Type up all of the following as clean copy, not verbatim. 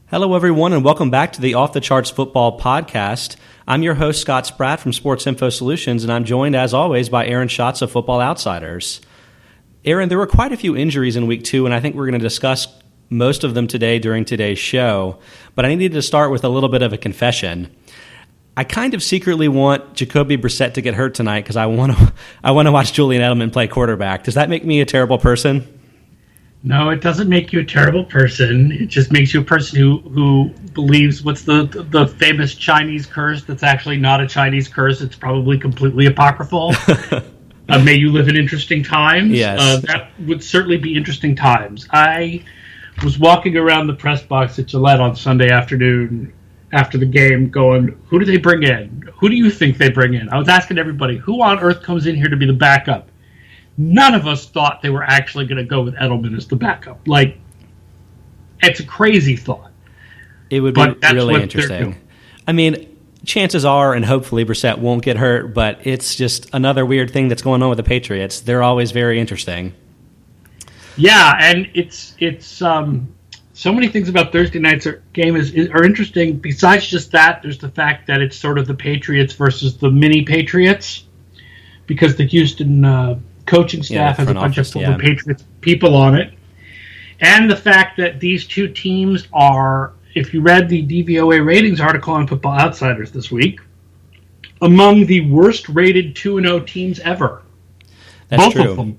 Hello, everyone, and welcome back to the Off the Charts Football Podcast. I'm your host, Scott Spratt from Sports Info Solutions, and I'm joined, as always, by Aaron Schatz of Football Outsiders. Aaron, there were quite a few injuries in Week 2, and I think we're going to discuss most of them today during today's show, but I needed to start with a little bit of a confession. I kind of secretly want Jacoby Brissett to get hurt tonight because I want to watch Julian Edelman play quarterback. Does that make me a terrible person? No, it doesn't make you a terrible person. It just makes you a person who believes what's the famous Chinese curse that's actually not a Chinese curse. It's probably completely apocryphal. May you live in interesting times. Yes. That would certainly be interesting times. I was walking around the press box at Gillette on Sunday afternoon after the game going, who do they bring in? Who do you think they bring in? I was asking everybody, who on earth comes in here to be the backup? None of us thought they were actually going to go with Edelman as the backup. Like, it's a crazy thought. It would be really interesting. I mean, chances are, and hopefully Brissett won't get hurt, but it's just another weird thing that's going on with the Patriots. They're always very interesting. Yeah, and it's so many things about Thursday night's game are interesting. Besides just that, there's the fact that it's sort of the Patriots versus the mini Patriots, because the Houston coaching staff has a bunch of former Patriots people on it. And the fact that these two teams are, if you read the DVOA ratings article on Football Outsiders this week, among the worst rated 2-0 teams ever. That's Both true. Of them.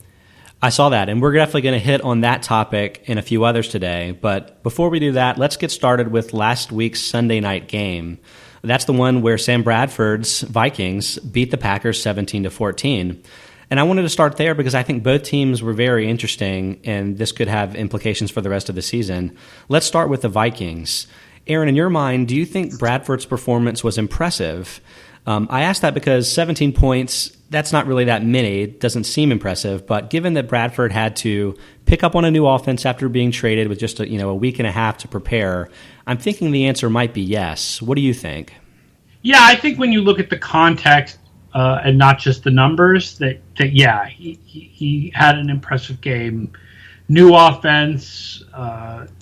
I saw that, and we're definitely going to hit on that topic and a few others today. But before we do that, let's get started with last week's Sunday night game. That's the one where Sam Bradford's Vikings beat the Packers 17-14. And I wanted to start there because I think both teams were very interesting, and this could have implications for the rest of the season. Let's start with the Vikings. Aaron, in your mind, do you think Bradford's performance was impressive? I asked that because 17 points, that's not really that many. It doesn't seem impressive. But given that Bradford had to pick up on a new offense after being traded with just a week and a half to prepare, I'm thinking the answer might be yes. What do you think? Yeah, I think when you look at the context and not just the numbers, that he had an impressive game. New offense,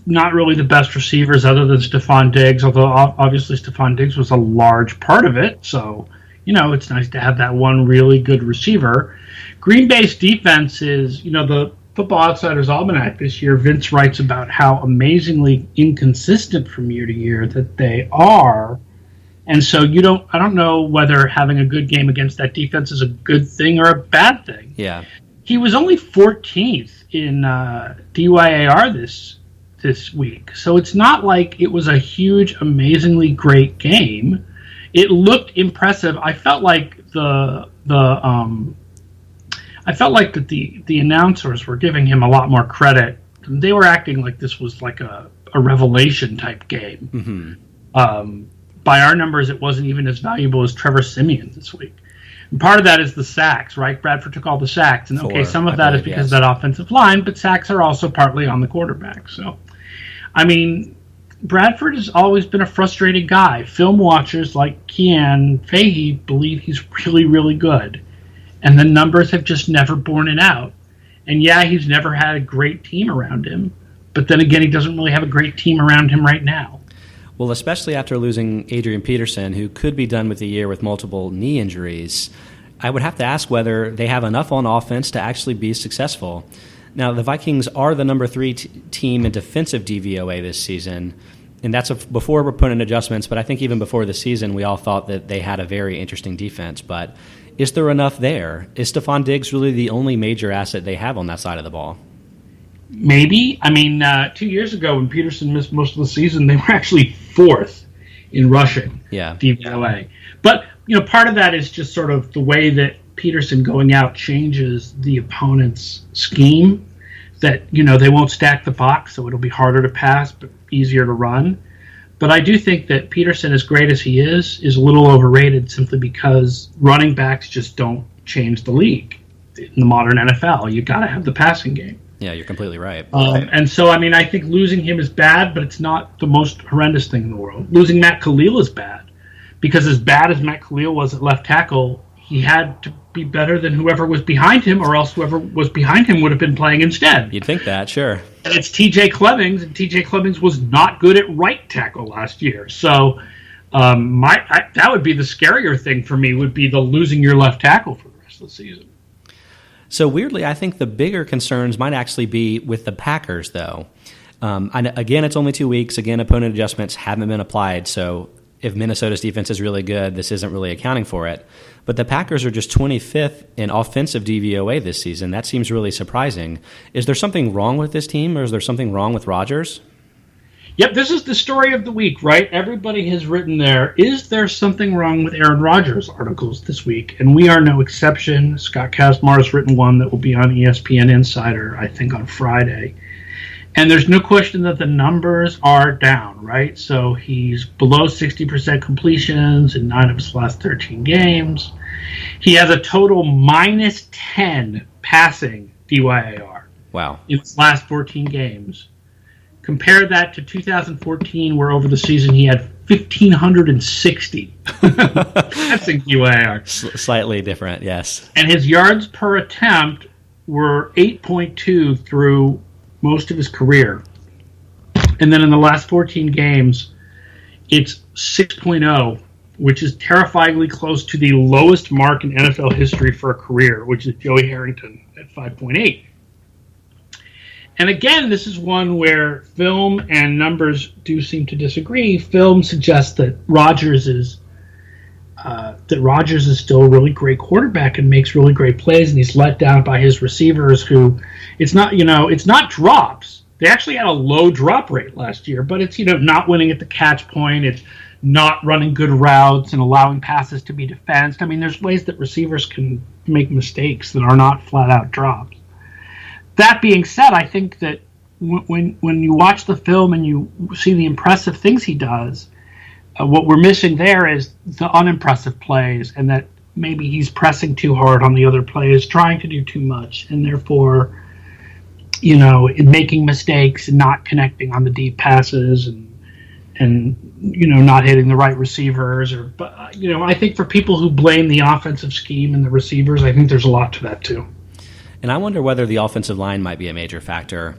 not really the best receivers other than Stephon Diggs, although obviously Stephon Diggs was a large part of it. So, it's nice to have that one really good receiver. Green Bay's defense is, the Football Outsiders Almanac this year, Vince writes about how amazingly inconsistent from year to year that they are. And so I don't know whether having a good game against that defense is a good thing or a bad thing. Yeah. He was only 14th in DYAR this week. So it's not like it was a huge, amazingly great game. It looked impressive. I felt like the announcers were giving him a lot more credit. They were acting like this was like a revelation type game. Mm-hmm. By our numbers, it wasn't even as valuable as Trevor Siemian this week. And part of that is the sacks, right? Bradford took all the sacks. And some of that is because of that offensive line, but sacks are also partly on the quarterback. So, Bradford has always been a frustrating guy. Film watchers like Kian Fahey believe he's really, really good. And the numbers have just never borne it out. And he's never had a great team around him. But then again, he doesn't really have a great team around him right now. Well, especially after losing Adrian Peterson, who could be done with the year with multiple knee injuries, I would have to ask whether they have enough on offense to actually be successful. Now, the Vikings are the number 3 team in defensive DVOA this season, and that's before we're putting adjustments, but I think even before the season, we all thought that they had a very interesting defense. But is there enough there? Is Stephon Diggs really the only major asset they have on that side of the ball? Maybe. 2 years ago when Peterson missed most of the season, they were actually 4th in rushing DVOA. But, part of that is just sort of the way that Peterson going out changes the opponent's scheme, that, they won't stack the box, so it'll be harder to pass but easier to run. But I do think that Peterson, as great as he is a little overrated simply because running backs just don't change the league. In the modern NFL, you got to have the passing game. Yeah, you're completely right. And so, I think losing him is bad, but it's not the most horrendous thing in the world. Losing Matt Khalil is bad, because as bad as Matt Khalil was at left tackle, he had to be better than whoever was behind him, or else whoever was behind him would have been playing instead. You'd think that, sure. And it's TJ Clemmings, and TJ Clemmings was not good at right tackle last year. So that would be the scarier thing for me, would be the losing your left tackle for the rest of the season. So weirdly, I think the bigger concerns might actually be with the Packers, though. And again, it's only 2 weeks. Again, opponent adjustments haven't been applied. So if Minnesota's defense is really good, this isn't really accounting for it. But the Packers are just 25th in offensive DVOA this season. That seems really surprising. Is there something wrong with this team, or is there something wrong with Rodgers? Yep, this is the story of the week, right? Everybody has written there, is there something wrong with Aaron Rodgers articles this week? And we are no exception. Scott Kazmar has written one that will be on ESPN Insider, I think, on Friday. And there's no question that the numbers are down, right? So he's below 60% completions in 9 of his last 13 games. He has a total minus 10 passing DYAR. Wow. In his last 14 games. Compare that to 2014, where over the season he had 1,560 passing DYAR. Slightly different, yes. And his yards per attempt were 8.2 through most of his career. And then in the last 14 games, it's 6.0, which is terrifyingly close to the lowest mark in NFL history for a career, which is Joey Harrington at 5.8. And again, this is one where film and numbers do seem to disagree. Film suggests that Rodgers is still a really great quarterback and makes really great plays, and he's let down by his receivers, who it's not drops. They actually had a low drop rate last year, but it's not winning at the catch point. It's not running good routes and allowing passes to be defensed. I mean, there's ways that receivers can make mistakes that are not flat out drops. That being said, I think that when you watch the film and you see the impressive things he does, what we're missing there is the unimpressive plays, and that maybe he's pressing too hard on the other players, trying to do too much, and therefore, making mistakes and not connecting on the deep passes and not hitting the right receivers. I think for people who blame the offensive scheme and the receivers, I think there's a lot to that too. And I wonder whether the offensive line might be a major factor.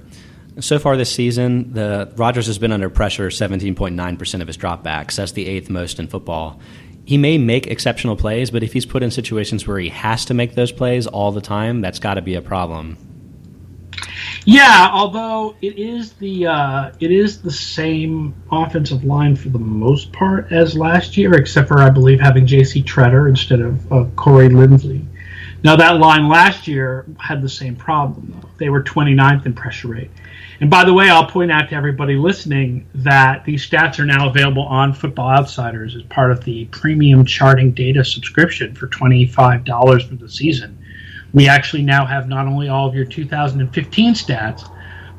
So far this season, Rodgers has been under pressure 17.9% of his dropbacks. That's the 8th most in football. He may make exceptional plays, but if he's put in situations where he has to make those plays all the time, that's got to be a problem. Yeah, although it is the same offensive line for the most part as last year, except for, I believe, having J.C. Treader instead of Corey Linsley. Now, that line last year had the same problem, though. They were 29th in pressure rate. And by the way, I'll point out to everybody listening that these stats are now available on Football Outsiders as part of the premium charting data subscription for $25 for the season. We actually now have not only all of your 2015 stats,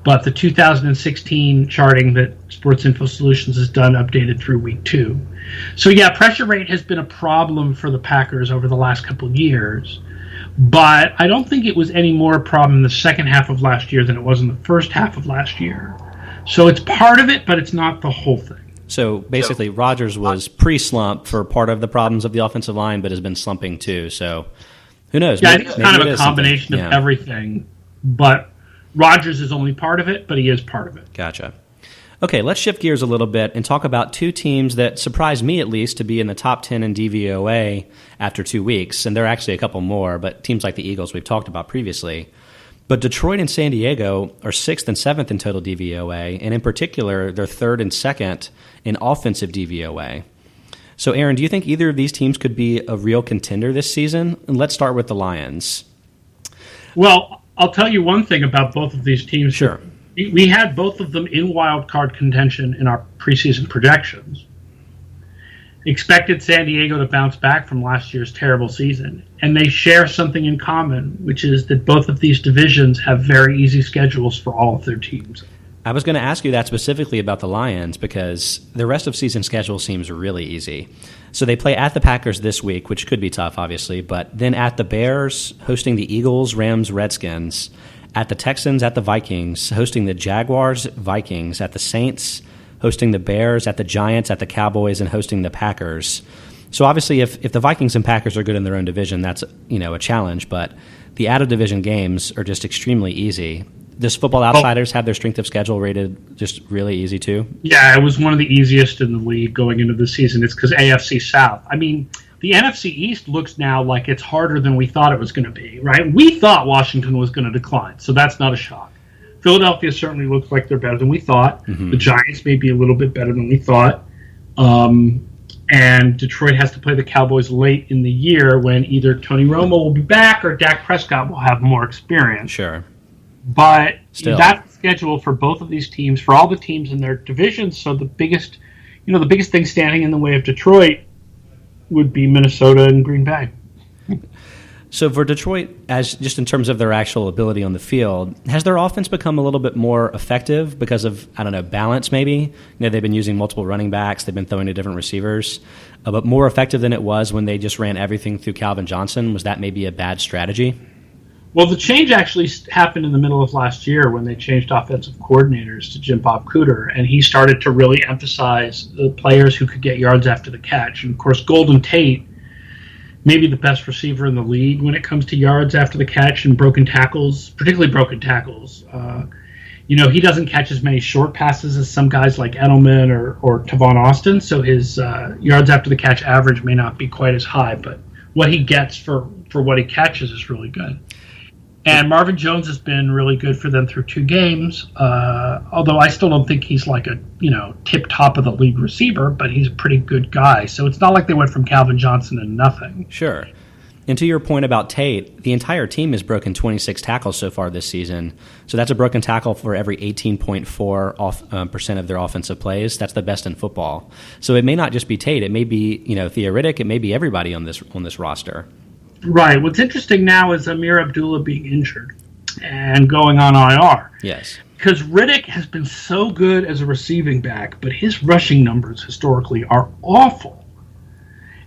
but the 2016 charting that Sports Info Solutions has done, updated through week 2. So yeah, pressure rate has been a problem for the Packers over the last couple of years. But I don't think it was any more a problem in the second half of last year than it was in the first half of last year. So it's part of it, but it's not the whole thing. So basically, Rodgers was pre-slump for part of the problems of the offensive line, but has been slumping too. So who knows? Yeah, I think it's kind of a combination of everything. But Rodgers is only part of it, but he is part of it. Gotcha. Okay, let's shift gears a little bit and talk about two teams that surprised me, at least, to be in the top 10 in DVOA after 2 weeks. And there are actually a couple more, but teams like the Eagles we've talked about previously. But Detroit and San Diego are 6th and 7th in total DVOA, and in particular, they're 3rd and 2nd in offensive DVOA. So, Aaron, do you think either of these teams could be a real contender this season? And let's start with the Lions. Well, I'll tell you one thing about both of these teams. Sure. We had both of them in wild card contention in our preseason projections. Expected San Diego to bounce back from last year's terrible season. And they share something in common, which is that both of these divisions have very easy schedules for all of their teams. I was going to ask you that specifically about the Lions because the rest of season schedule seems really easy. So they play at the Packers this week, which could be tough, obviously, but then at the Bears, hosting the Eagles, Rams, Redskins, at the Texans, at the Vikings, hosting the Jaguars, Vikings, at the Saints, hosting the Bears, at the Giants, at the Cowboys, and hosting the Packers. So obviously, if the Vikings and Packers are good in their own division, that's a challenge. But the out-of-division games are just extremely easy. Does Football Outsiders have their strength of schedule rated just really easy too? Yeah, it was one of the easiest in the league going into the season. It's because AFC South. I mean, the NFC East looks now like it's harder than we thought it was going to be, right? We thought Washington was going to decline, so that's not a shock. Philadelphia certainly looks like they're better than we thought. Mm-hmm. The Giants may be a little bit better than we thought. And Detroit has to play the Cowboys late in the year when either Tony Romo will be back or Dak Prescott will have more experience. Sure. But that's the schedule for both of these teams, for all the teams in their divisions. So the biggest thing standing in the way of Detroit would be Minnesota and Green Bay. So for Detroit, as just in terms of their actual ability on the field, has their offense become a little bit more effective because of, balance maybe? They've been using multiple running backs. They've been throwing to different receivers. But more effective than it was when they just ran everything through Calvin Johnson. Was that maybe a bad strategy? Well, the change actually happened in the middle of last year when they changed offensive coordinators to Jim Bob Cooter, and he started to really emphasize the players who could get yards after the catch. And, of course, Golden Tate, maybe the best receiver in the league when it comes to yards after the catch and broken tackles, particularly broken tackles. He doesn't catch as many short passes as some guys like Edelman or Tavon Austin, so his yards after the catch average may not be quite as high, but what he gets for what he catches is really good. And Marvin Jones has been really good for them through 2 games, although I still don't think he's like a tip top of the league receiver, but he's a pretty good guy. So it's not like they went from Calvin Johnson to nothing. Sure. And to your point about Tate, the entire team has broken 26 tackles so far this season. So that's a broken tackle for every 18.4% of their offensive plays. That's the best in football. So it may not just be Tate. It may be Theo Riddick. It may be everybody on this roster. Right. What's interesting now is Amir Abdullah being injured and going on IR. Yes. Because Riddick has been so good as a receiving back, but his rushing numbers historically are awful.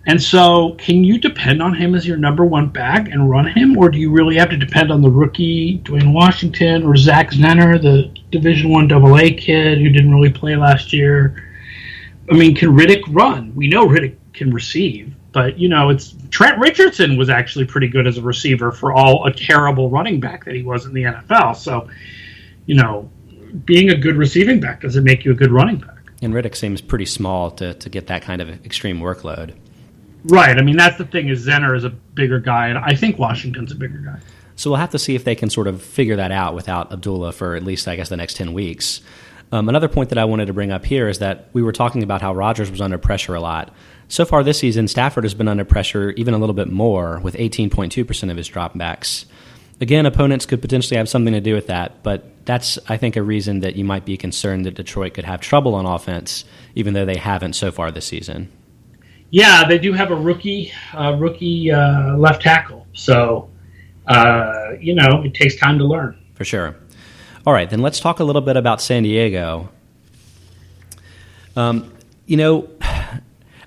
And so can you depend on him as your number one back and run him, or do you really have to depend on the rookie Dwayne Washington or Zach Zenner, the Division I AA kid who didn't really play last year? I mean, can Riddick run? We know Riddick can receive. But, it's Trent Richardson was actually pretty good as a receiver for all a terrible running back that he was in the NFL. So, being a good receiving back doesn't make you a good running back. And Riddick seems pretty small to get that kind of extreme workload. Right. I mean, that's the thing is Zenner is a bigger guy, and I think Washington's a bigger guy. So we'll have to see if they can sort of figure that out without Abdullah for at least, I guess, the next 10 weeks. Another point that I wanted to bring up here is that we were talking about how Rodgers was under pressure a lot. So far this season, Stafford has been under pressure even a little bit more with 18.2% of his dropbacks. Again, opponents could potentially have something to do with that, but that's, I think, a reason that you might be concerned that Detroit could have trouble on offense, even though they haven't so far this season. Yeah, they do have a rookie left tackle. So, it takes time to learn. For sure. All right, then let's talk a little bit about San Diego. I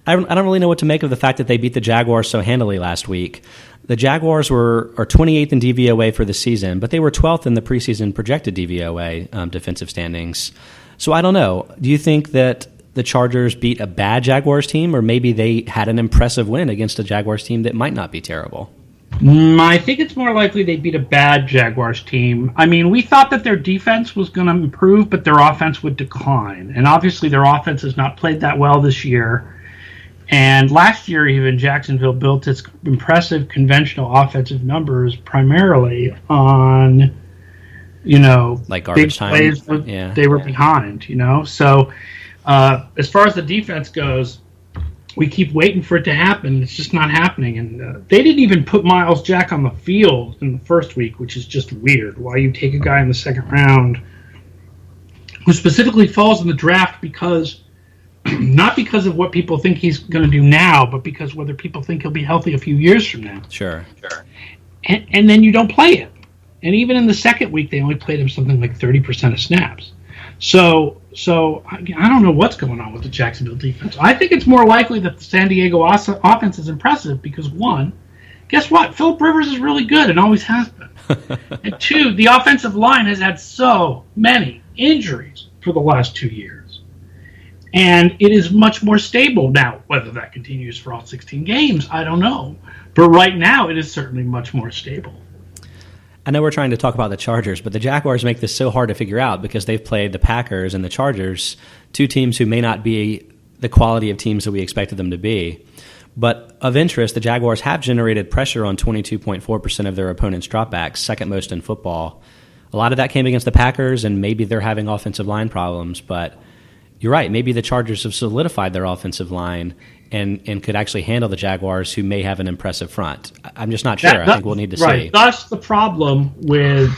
don't really know what to make of the fact that they beat the Jaguars so handily last week. The Jaguars are 28th in DVOA for the season, but they were 12th in the preseason projected DVOA defensive standings. So I don't know. Do you think that the Chargers beat a bad Jaguars team, or maybe they had an impressive win against a Jaguars team that might not be terrible? I think it's more likely they beat a bad Jaguars team. I mean, we thought that their defense was going to improve, but their offense would decline. And obviously their offense has not played that well this year. And last year, even Jacksonville built its impressive conventional offensive numbers primarily on, like garbage time. Plays they were behind, So as far as the defense goes, we keep waiting for it to happen. It's just not happening. And they didn't even put Miles Jack on the field in the first week, which is just weird. Why you take a guy in the second round who specifically falls in the draft because not because of what people think he's going to do now, but because whether people think he'll be healthy a few years from now. Sure. And then you don't play him. And even in the second week, they only played him something like 30% of snaps. So I don't know what's going on with the Jacksonville defense. I think it's more likely that the San Diego offense is impressive because, one, guess what? Phillip Rivers is really good and always has been. And two, the offensive line has had so many injuries for the last 2 years. And it is much more stable now. Whether that continues for all 16 games, I don't know. But right now, it is certainly much more stable. I know we're trying to talk about the Chargers, but the Jaguars make this so hard to figure out because they've played the Packers and the Chargers, two teams who may not be the quality of teams that we expected them to be. But of interest, the Jaguars have generated pressure on 22.4% of their opponents' dropbacks, second most in football. A lot of that came against the Packers, and maybe they're having offensive line problems, but you're right. Maybe the Chargers have solidified their offensive line and could actually handle the Jaguars, who may have an impressive front. I'm just not sure. I think we'll need to see. That's the problem with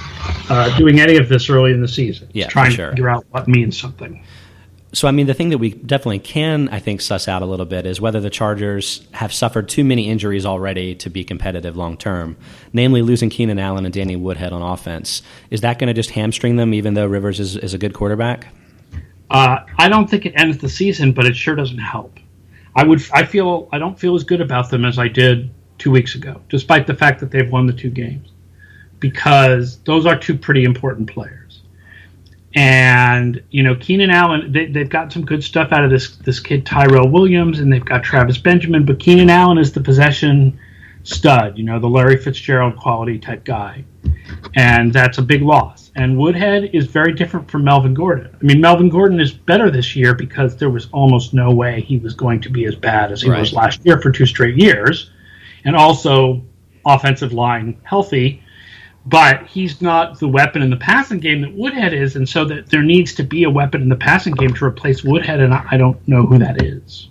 doing any of this early in the season. Yeah, trying to figure out what means something. So, I mean, the thing that we definitely can, I think, suss out a little bit is whether the Chargers have suffered too many injuries already to be competitive long term, namely losing Keenan Allen and Danny Woodhead on offense. Is that going to just hamstring them, even though Rivers is a good quarterback? I don't think it ends the season, but it sure doesn't help. I don't feel as good about them as I did 2 weeks ago, despite the fact that they've won the 2 games, because those are 2 pretty important players. And Keenan Allen, they've got some good stuff out of this kid Tyrell Williams, and they've got Travis Benjamin, but Keenan Allen is the possession stud, the Larry Fitzgerald quality type guy, and that's a big loss. And Woodhead is very different from Melvin Gordon. I mean, Melvin Gordon is better this year because there was almost no way he was going to be as bad as he was last year for 2 straight years, and also offensive line healthy. But he's not the weapon in the passing game that Woodhead is, and so that there needs to be a weapon in the passing game to replace Woodhead, and I don't know who that is.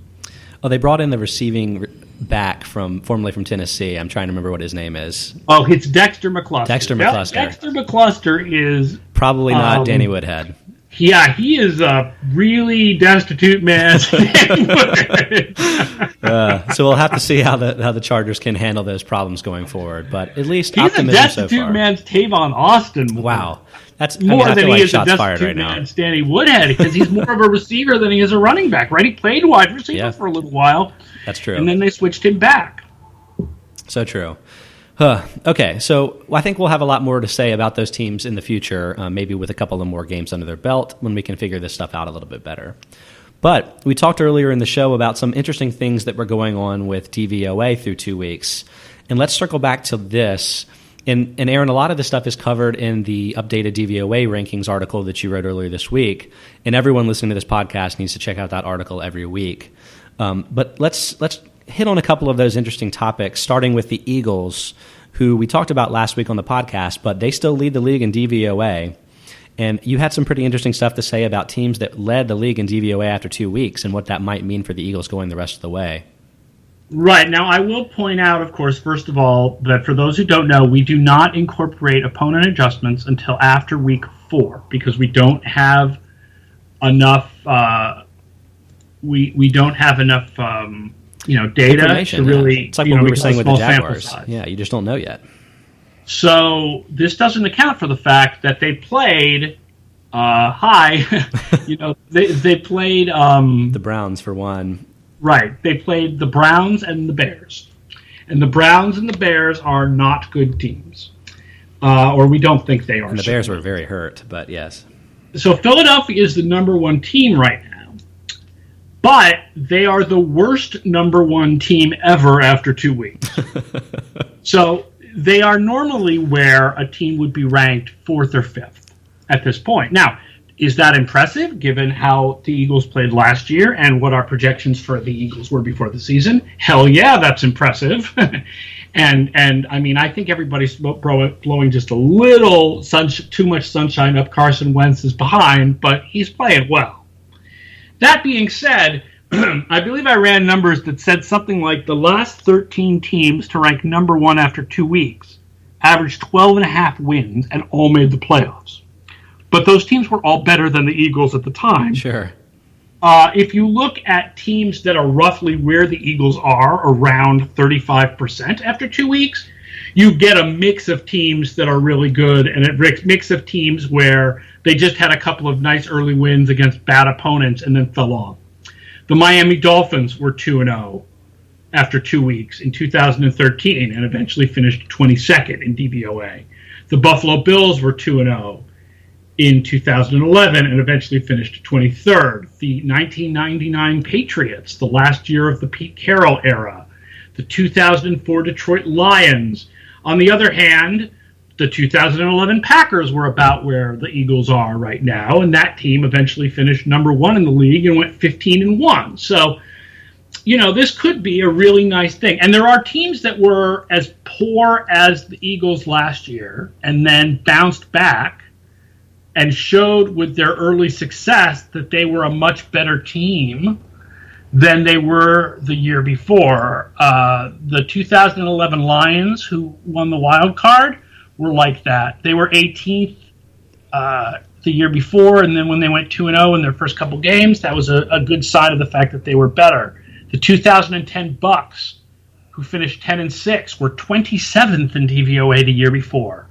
Oh, they brought in the receiving back formerly from Tennessee. I'm trying to remember what his name is. Oh, it's Dexter McCluster. Dexter McCluster. Dexter McCluster is probably not Danny Woodhead. Yeah, he is a really destitute man. So we'll have to see how the Chargers can handle those problems going forward. But at least he's optimism a destitute so far. Man's Tavon Austin. Wow, that's more than like he is shots a fired destitute right now. man's Danny Woodhead, because he's more of a receiver than he is a running back. Right? He played wide receiver for a little while. That's true. And then they switched him back. So true. Okay, so I think we'll have a lot more to say about those teams in the future, maybe with a couple of more games under their belt when we can figure this stuff out a little bit better. But we talked earlier in the show about some interesting things that were going on with DVOA through 2 weeks. And let's circle back to this. And Aaron, a lot of this stuff is covered in the updated DVOA rankings article that you wrote earlier this week. And everyone listening to this podcast needs to check out that article every week. But let's hit on a couple of those interesting topics, starting with the Eagles, who we talked about last week on the podcast, but they still lead the league in DVOA. And you had some pretty interesting stuff to say about teams that led the league in DVOA after 2 weeks and what that might mean for the Eagles going the rest of the way. Right. Now, I will point out, of course, first of all, that for those who don't know, we do not incorporate opponent adjustments until after week 4, because we don't have enough we don't have enough data to really. It's like what we were saying with the Jaguars. Yeah, you just don't know yet. So this doesn't account for the fact that they played they played the Browns for one. Right, they played the Browns and the Bears, and the Browns and the Bears are not good teams, or we don't think they are. And the Bears were very hurt, but yes. So Philadelphia is the number 1 team right now. But they are the worst number 1 team ever after 2 weeks. So they are normally where a team would be ranked 4th or 5th at this point. Now, is that impressive given how the Eagles played last year and what our projections for the Eagles were before the season? Hell yeah, that's impressive. and I mean, I think everybody's blowing just a little too much sunshine up Carson Wentz's behind, but he's playing well. That being said, I believe I ran numbers that said something like the last 13 teams to rank number 1 after 2 weeks averaged 12.5 wins and all made the playoffs. But those teams were all better than the Eagles at the time. Sure. If you look at teams that are roughly where the Eagles are, around 35% after 2 weeks, you get a mix of teams that are really good and a mix of teams where they just had a couple of nice early wins against bad opponents and then fell off. The Miami Dolphins were 2-0 after 2 weeks in 2013 and eventually finished 22nd in DVOA. The Buffalo Bills were 2-0 in 2011 and eventually finished 23rd. The 1999 Patriots, the last year of the Pete Carroll era. The 2004 Detroit Lions. On the other hand, the 2011 Packers were about where the Eagles are right now, and that team eventually finished number 1 in the league and went 15-1. So, this could be a really nice thing. And there are teams that were as poor as the Eagles last year and then bounced back and showed with their early success that they were a much better team than they were the year before. The 2011 Lions, who won the wild card, were like that. They were 18th the year before, and then when they went 2-0 in their first couple games, that was a good sign of the fact that they were better. The 2010 Bucks, who finished 10-6, were 27th in DVOA the year before.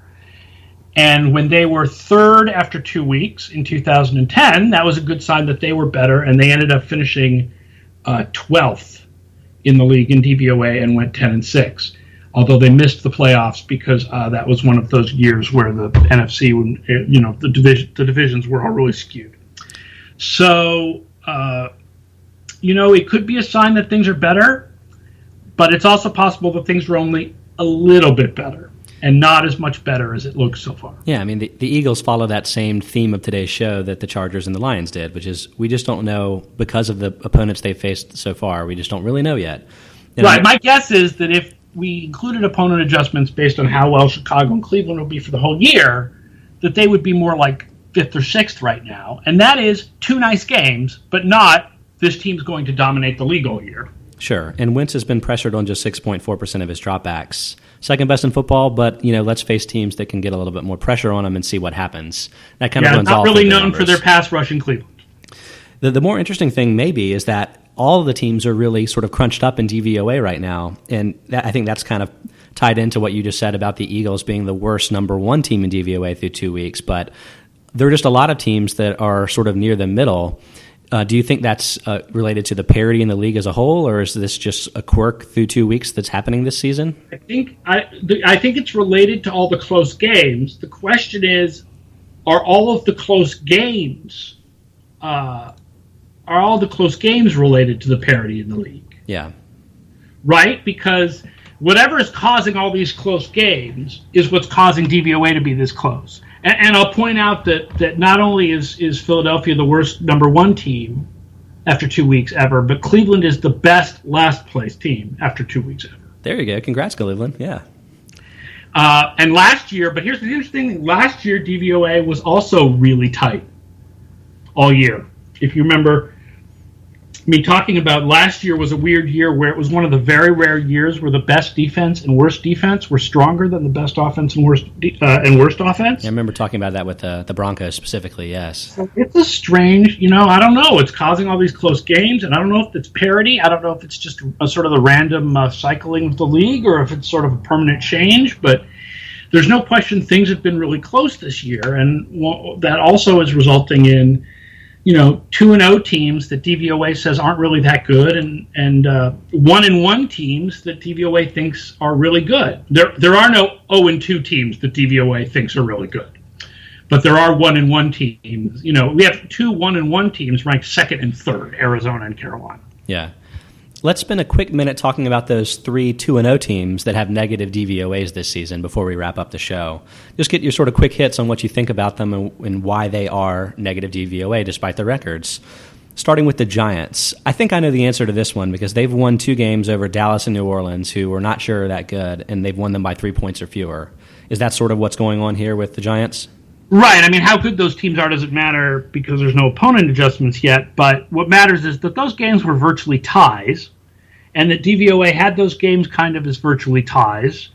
And when they were third after 2 weeks in 2010, that was a good sign that they were better, and they ended up finishing 12th in the league in DVOA and went 10-6. Although they missed the playoffs because that was one of those years where the NFC, the divisions were all really skewed. So, it could be a sign that things are better, but it's also possible that things are only a little bit better and not as much better as it looks so far. Yeah, I mean, the Eagles follow that same theme of today's show that the Chargers and the Lions did, which is we just don't know because of the opponents they've faced so far. We just don't really know yet. Right. My guess is that if we included opponent adjustments based on how well Chicago and Cleveland will be for the whole year, that they would be more like 5th or 6th right now. And that is 2 nice games, but not this team's going to dominate the league all year. Sure. And Wentz has been pressured on just 6.4% of his dropbacks. Second best in football, but, let's face teams that can get a little bit more pressure on them and see what happens. That kind of runs off. Not really known for their pass rush in Cleveland. The more interesting thing maybe is that all of the teams are really sort of crunched up in DVOA right now. And I think that's kind of tied into what you just said about the Eagles being the worst number 1 team in DVOA through 2 weeks. But there are just a lot of teams that are sort of near the middle. Do you think that's related to the parity in the league as a whole, or is this just a quirk through 2 weeks that's happening this season? I think it's related to all the close games. The question is, are all the close games related to the parity in the league? Yeah. Right? Because whatever is causing all these close games is what's causing DVOA to be this close. And I'll point out that not only is Philadelphia the worst number 1 team after 2 weeks ever, but Cleveland is the best last place team after 2 weeks ever. There you go. Congrats, Cleveland. Yeah. And last year, but here's the interesting thing, last year DVOA was also really tight all year. If you remember me talking about last year was a weird year where it was one of the very rare years where the best defense and worst defense were stronger than the best offense and worst offense. Yeah, I remember talking about that with the Broncos specifically, yes. So it's a strange, I don't know. It's causing all these close games, and I don't know if it's parity. I don't know if it's just a sort of the random cycling of the league or if it's sort of a permanent change, but there's no question things have been really close this year, and that also is resulting in 2-0 teams that DVOA says aren't really that good, and 1-1 teams that DVOA thinks are really good. There are no 0-2 teams that DVOA thinks are really good, but there are 1-1 teams. We have 2 1-1 teams ranked 2nd and 3rd, Arizona and Carolina. Yeah. Let's spend a quick minute talking about those 3 2-0 teams that have negative DVOAs this season before we wrap up the show. Just get your sort of quick hits on what you think about them and why they are negative DVOA despite their records. Starting with the Giants. I think I know the answer to this one because they've won 2 games over Dallas and New Orleans, who we're not sure are that good, and they've won them by 3 points or fewer. Is that sort of what's going on here with the Giants? Right. I mean, how good those teams are doesn't matter because there's no opponent adjustments yet, but what matters is that those games were virtually ties, and that DVOA had those games kind of as virtually ties.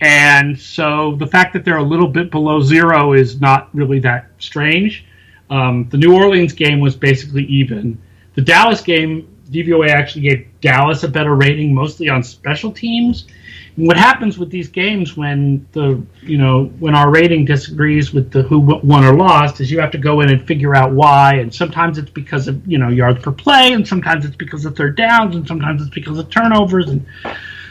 And so the fact that they're a little bit below 0 is not really that strange. The New Orleans game was basically even. The Dallas game, DVOA actually gave Dallas a better rating, mostly on special teams. And what happens with these games when when our rating disagrees with the who won or lost is you have to go in and figure out why. And sometimes it's because of yards per play, and sometimes it's because of third downs, and sometimes it's because of turnovers, and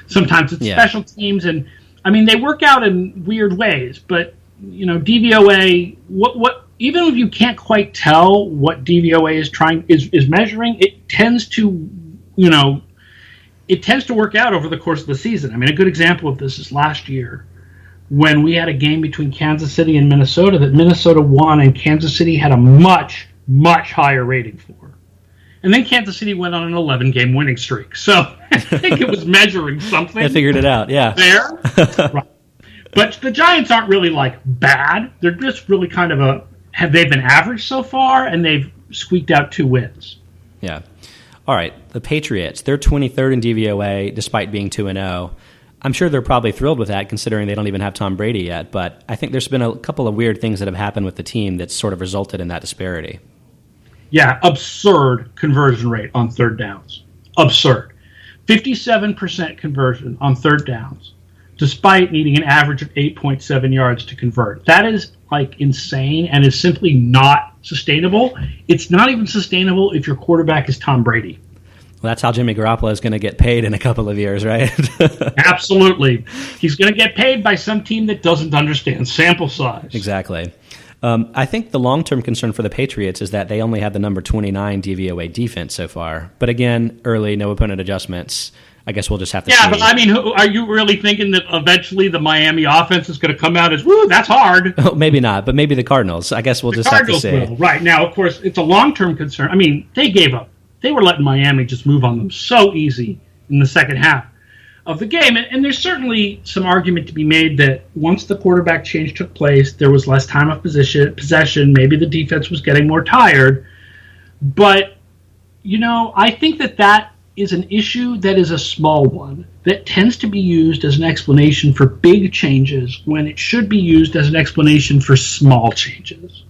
sometimes it's special teams. And I mean, they work out in weird ways. But DVOA, what even if you can't quite tell what DVOA is measuring, it tends to, it tends to work out over the course of the season. I mean, a good example of this is last year when we had a game between Kansas City and Minnesota that Minnesota won and Kansas City had a much, much higher rating for. And then Kansas City went on an 11-game winning streak. So I think it was measuring something. They figured it out, yeah. There. Right. But the Giants aren't really, bad. They're just really kind of they've been average so far, and they've squeaked out 2 wins. Yeah. All right, the Patriots, they're 23rd in DVOA despite being 2-0. I'm sure they're probably thrilled with that considering they don't even have Tom Brady yet, but I think there's been a couple of weird things that have happened with the team that's sort of resulted in that disparity. Yeah, absurd conversion rate on third downs. Absurd. 57% conversion on third downs, despite needing an average of 8.7 yards to convert. That is, insane and is simply not sustainable. It's not even sustainable if your quarterback is Tom Brady. Well, that's how Jimmy Garoppolo is going to get paid in a couple of years, right? Absolutely. He's going to get paid by some team that doesn't understand sample size. Exactly. I think the long-term concern for the Patriots is that they only have the number 29 DVOA defense so far. But again, early, no opponent adjustments. I guess we'll just have to see. Yeah, but I mean, are you really thinking that eventually the Miami offense is going to come out as, woo, that's hard? Oh, maybe not, but maybe the Cardinals. I guess we'll just have to see. Will. Right. Now, of course, it's a long-term concern. I mean, they gave up. They were letting Miami just move on them so easy in the second half of the game. And there's certainly some argument to be made that once the quarterback change took place, there was less time of possession. Maybe the defense was getting more tired. But, I think that is an issue that is a small one that tends to be used as an explanation for big changes when it should be used as an explanation for small changes.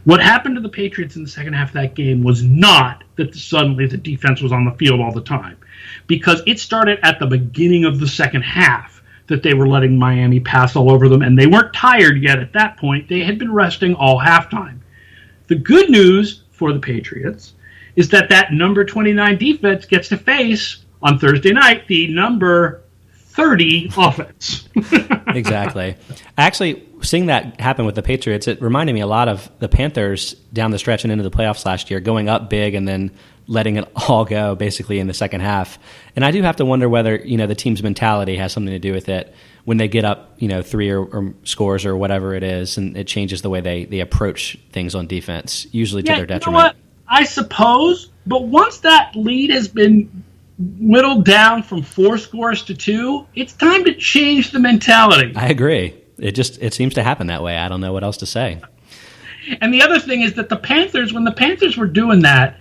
What happened to the Patriots in the second half of that game was not that suddenly the defense was on the field all the time, because it started at the beginning of the second half that they were letting Miami pass all over them, and they weren't tired yet at that point. They had been resting all halftime. The good news for the Patriots is that number 29 defense gets to face, on Thursday night, the number 30 offense. Exactly. Actually, seeing that happen with the Patriots, it reminded me a lot of the Panthers down the stretch and into the playoffs last year, going up big and then letting it all go basically in the second half. And I do have to wonder whether, the team's mentality has something to do with it when they get up, 3 or scores or whatever it is, and it changes the way they approach things on defense, usually to their detriment. You know what? I suppose, but once that lead has been whittled down from 4 scores to 2, it's time to change the mentality. I agree. It seems to happen that way. I don't know what else to say. And the other thing is that when the Panthers were doing that,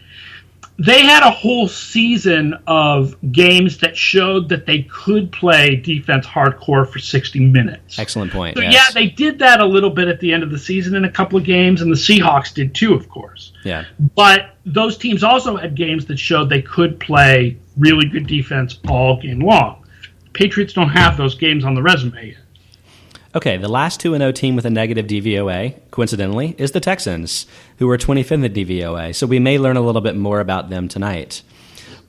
they had a whole season of games that showed that they could play defense hardcore for 60 minutes. Excellent point. So, yes. Yeah, they did that a little bit at the end of the season in a couple of games, and the Seahawks did too, of course. Yeah. But those teams also had games that showed they could play really good defense all game long. Patriots don't have those games on the resume yet. Okay, the last 2-0 team with a negative DVOA, coincidentally, is the Texans, who are 25th in the DVOA, so we may learn a little bit more about them tonight.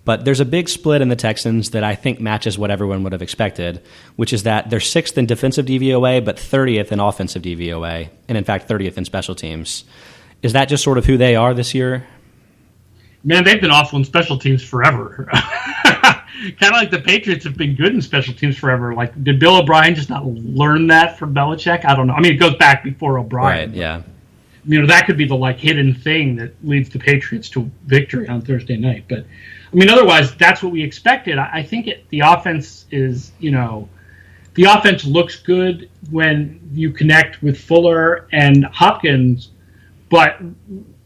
But there's a big split in the Texans that I think matches what everyone would have expected, which is that they're 6th in defensive DVOA, but 30th in offensive DVOA, and in fact 30th in special teams. Is that just sort of who they are this year? Man, they've been awful in special teams forever. Kind of like the Patriots have been good in special teams forever. Did Bill O'Brien just not learn that from Belichick? I don't know. I mean, it goes back before O'Brien. Right, yeah. That could be the hidden thing that leads the Patriots to victory on Thursday night. But, otherwise, that's what we expected. I think the offense is, the offense looks good when you connect with Fuller and Hopkins, but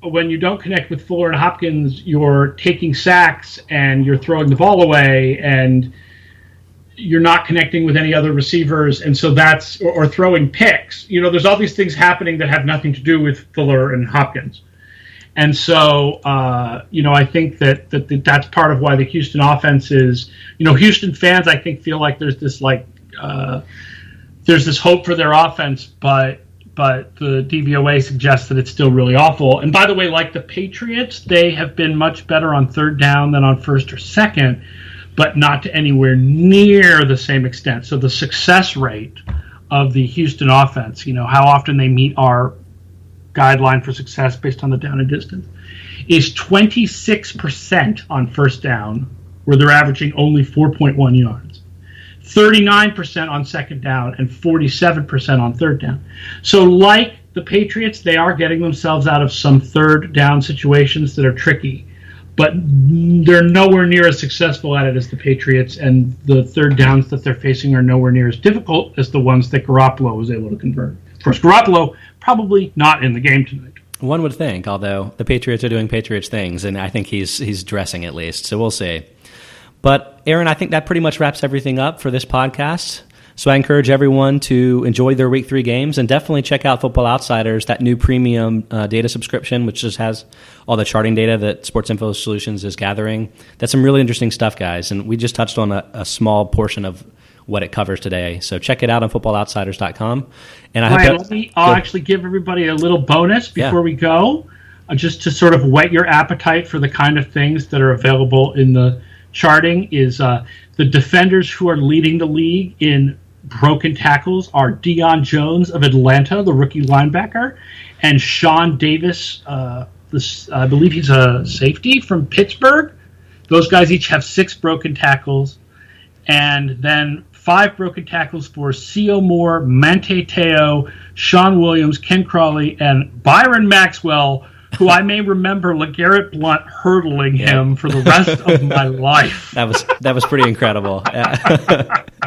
when you don't connect with Fuller and Hopkins, you're taking sacks and you're throwing the ball away and you're not connecting with any other receivers. And so or throwing picks. There's all these things happening that have nothing to do with Fuller and Hopkins. And so, I think that's part of why the Houston offense is, Houston fans, I think, feel like there's this hope for their offense, but the DVOA suggests that it's still really awful. And by the way, like the Patriots, they have been much better on third down than on first or second, but not to anywhere near the same extent. So the success rate of the Houston offense, how often they meet our guideline for success based on the down and distance, is 26% on first down, where they're averaging only 4.1 yards, 39% on second down, and 47% on third down. So like the Patriots, they are getting themselves out of some third down situations that are tricky, but they're nowhere near as successful at it as the Patriots, and the third downs that they're facing are nowhere near as difficult as the ones that Garoppolo was able to convert. Of course, Garoppolo probably not in the game tonight. One would think, although the Patriots are doing Patriots things, and I think he's dressing at least, so we'll see. But, Aaron, I think that pretty much wraps everything up for this podcast. So I encourage everyone to enjoy their Week 3 games and definitely check out Football Outsiders, that new premium data subscription, which just has all the charting data that Sports Info Solutions is gathering. That's some really interesting stuff, guys, and we just touched on a small portion of what it covers today. So check it out on footballoutsiders.com. And I'll actually give everybody a little bonus before we go, just to sort of whet your appetite for the kind of things that are available in the charting. Is the defenders who are leading the league in broken tackles are Deion Jones of Atlanta, the rookie linebacker, and Sean Davis, I believe he's a safety from Pittsburgh. Those guys each have 6 broken tackles, and then 5 broken tackles for C.O. Moore, Mante Teo, Sean Williams, Ken Crawley, and Byron Maxwell, who I may remember LeGarrette Blount hurdling him for the rest of my life. That was pretty incredible.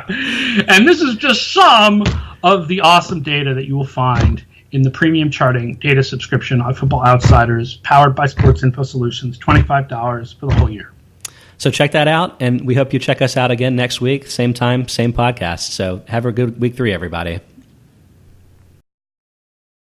And this is just some of the awesome data that you will find in the premium charting data subscription on Football Outsiders, powered by Sports Info Solutions, $25 for the whole year. So check that out, and we hope you check us out again next week, same time, same podcast. So have a good Week 3, everybody.